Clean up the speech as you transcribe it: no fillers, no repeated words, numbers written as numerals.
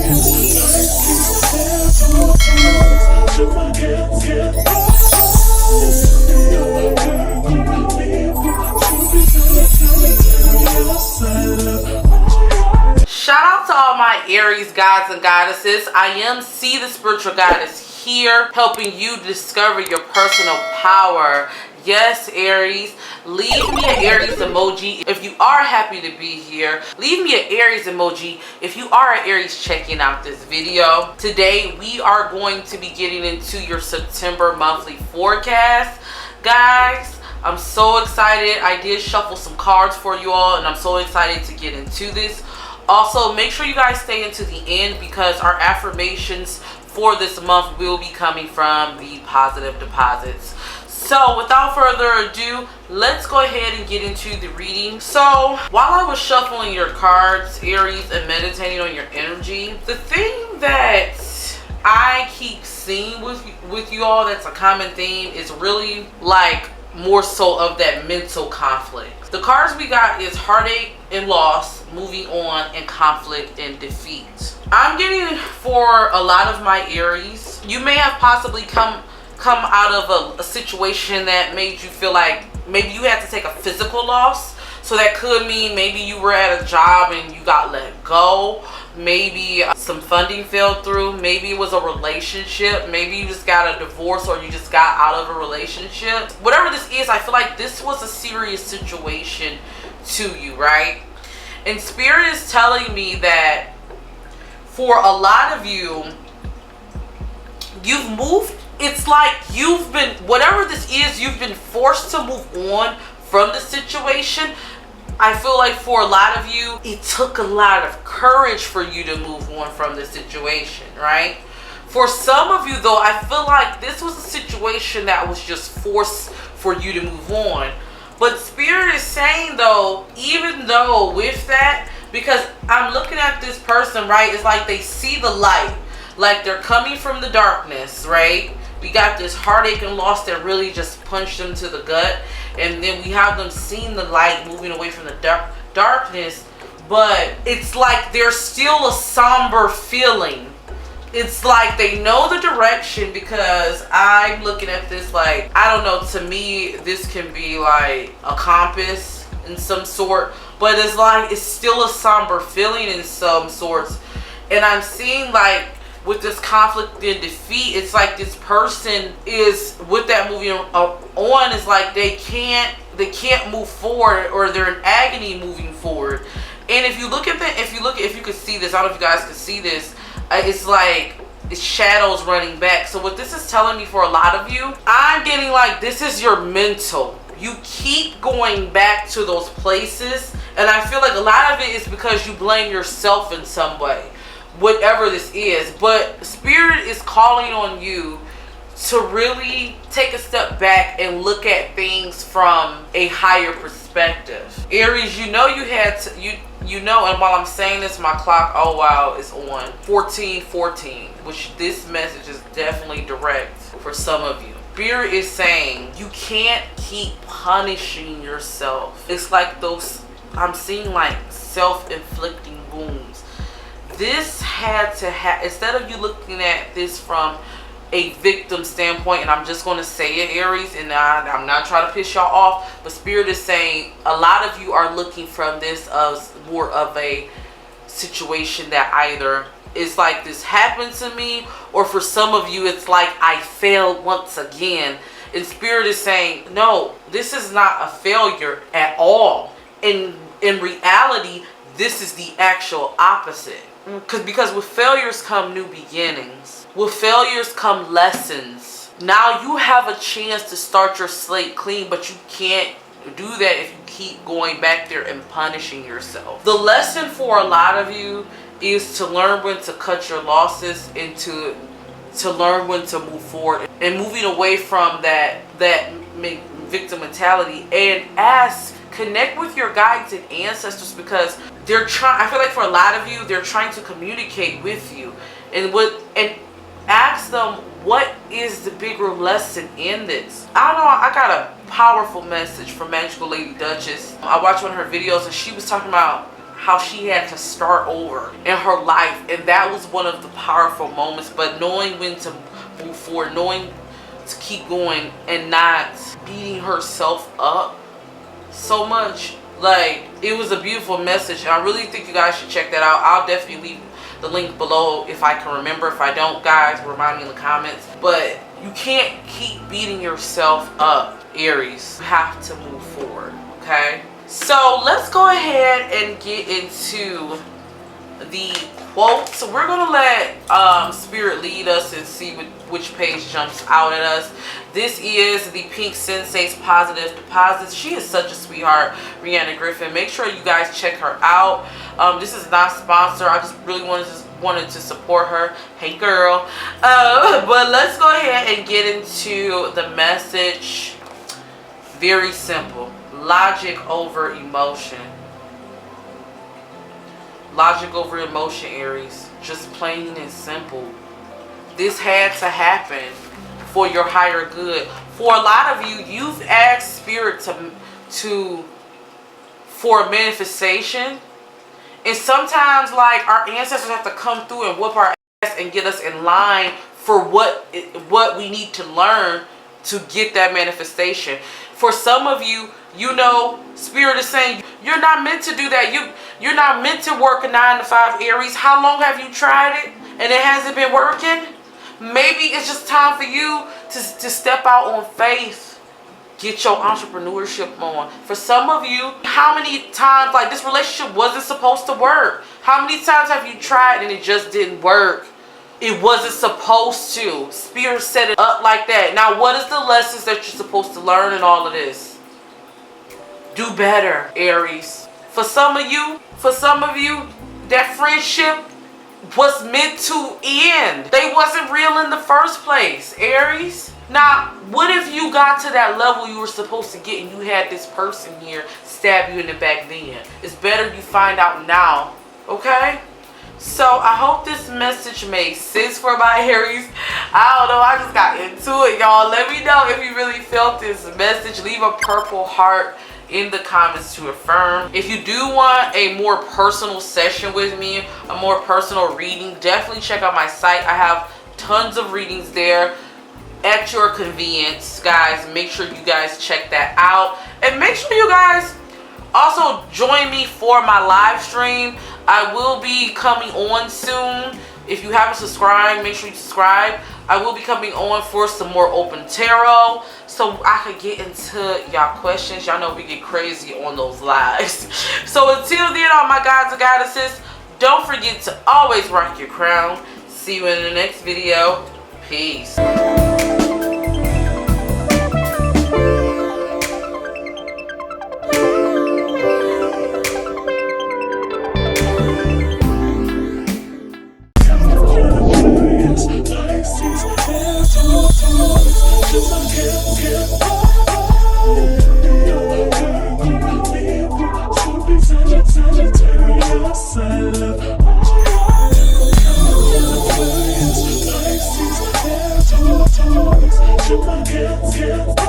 Shout out to all my Aries gods and goddesses. I am C, the spiritual goddess, here helping you discover your personal power. Yes, Aries, leave me an Aries emoji if you are happy to be here. Leave me an Aries emoji if you are an Aries checking out this video. Today, we are going to be getting into your September monthly forecast. Guys, I'm so excited. I did shuffle some cards for you all, and I'm so excited to get into this. Also, make sure you guys stay into the end because our affirmations for this month will be coming from the positive deposits. So without further ado, let's go ahead and get into the reading. So while I was shuffling your cards, Aries, and meditating on your energy, the thing that I keep seeing with you all that's a common theme is really like more so of that mental conflict. The cards we got is heartache and loss, moving on, and conflict and defeat. I'm getting for a lot of my Aries, you may have possibly come out of a situation that made you feel like maybe you had to take a physical loss. So that could mean maybe you were at a job and you got let go. Maybe some funding fell through. Maybe it was a relationship. Maybe you just got a divorce or you just got out of a relationship. Whatever this is, I feel like this was a serious situation to you, right? And Spirit is telling me that for a lot of you, you've moved. It's like you've been, whatever this is, you've been forced to move on from the situation. I feel like for a lot of you, it took a lot of courage for you to move on from the situation, right? For some of you though, I feel like this was a situation that was just forced for you to move on. But Spirit is saying though, even though with that, because I'm looking at this person, right? It's like they see the light, like they're coming from the darkness, right? We got this heartache and loss that really just punched them to the gut. And then we have them seeing the light, moving away from the darkness. But it's like there's still a somber feeling. It's like they know the direction, because I'm looking at this like, I don't know, to me, this can be like a compass in some sort. But it's like, it's still a somber feeling in some sorts. And I'm seeing like, with this conflict and defeat, it's like this person is with that moving on. It's like they can't move forward, or they're in agony moving forward. And if you look at if you could see this, I don't know if you guys could see this. It's like it's shadows running back. So what this is telling me for a lot of you, I'm getting like this is your mental. You keep going back to those places, and I feel like a lot of it is because you blame yourself in some way. Whatever this is, but Spirit is calling on you to really take a step back and look at things from a higher perspective. Aries, you know you had to, you know, and while I'm saying this, my clock, oh wow, is on 1414, which this message is definitely direct for some of you. Spirit is saying you can't keep punishing yourself. It's like those, I'm seeing like self-inflicting wounds. This had to have, instead of you looking at this from a victim standpoint, and I'm just going to say it, Aries, and I'm not trying to piss y'all off, but Spirit is saying a lot of you are looking from this as more of a situation that either is like this happened to me, or for some of you it's like I failed once again. And Spirit is saying, no, this is not a failure at all. In reality, this is the actual opposite. Because with failures come new beginnings. With failures come lessons. Now you have a chance to start your slate clean, but you can't do that if you keep going back there and punishing yourself. The lesson for a lot of you is to learn when to cut your losses and to learn when to move forward and moving away from that victim mentality, and connect with your guides and ancestors, because they're trying, I feel like for a lot of you, they're trying to communicate with you and ask them, what is the bigger lesson in this? I don't know, I got a powerful message from Magical Lady Duchess. I watched one of her videos and she was talking about how she had to start over in her life, and that was one of the powerful moments. But knowing when to move forward, knowing to keep going, and not beating herself up so much. Like, it was a beautiful message, and I really think you guys should check that out. I'll definitely leave the link below if I can remember. If I don't, guys, remind me in the comments. But you can't keep beating yourself up, Aries. You have to move forward, okay? So let's go ahead and get into the quote. So we're gonna let Spirit lead us and see which page jumps out at us. This is the Pink Sensei's Positive Deposits. She is such a sweetheart, Rihanna Griffin. Make sure you guys check her out. This is not sponsored. I just really wanted to support her. Hey girl. But let's go ahead and get into the message. Very simple. Logic over emotion. Logic over emotion, Aries. Just plain and simple. This had to happen for your higher good. For a lot of you, you've asked Spirit for a manifestation. And sometimes, like, our ancestors have to come through and whoop our ass and get us in line for what we need to learn to get that manifestation. For some of you, you know, Spirit is saying you're not meant to do that. You're not meant to work a 9 to 5, Aries. How long have you tried it and it hasn't been working? Maybe it's just time for you to step out on faith. Get your entrepreneurship on. For some of you, how many times, like, this relationship wasn't supposed to work? How many times have you tried and it just didn't work? It wasn't supposed to. Spirit set it up like that. Now, what is the lessons that you're supposed to learn in all of this? Do better, Aries. For some of you, that friendship was meant to end. They wasn't real in the first place, Aries. Now, what if you got to that level you were supposed to get and you had this person here stab you in the back then? It's better you find out now, okay? So, I hope this message made sense for my Aries. I don't know, I just got into it, y'all. Let me know if you really felt this message. Leave a purple heart in the comments to affirm. If you do want a more personal session with me, a more personal reading, definitely check out my site. I have tons of readings there at your convenience, guys. Make sure you guys check that out, and make sure you guys also join me for my live stream. I will be coming on soon. If you haven't subscribed, make sure you subscribe. I will be coming on for some more open tarot, so I could get into y'all questions. Y'all know we get crazy on those lives. So until then, all my guides and goddesses, don't forget to always rock your crown. See you in the next video. Peace. Yeah.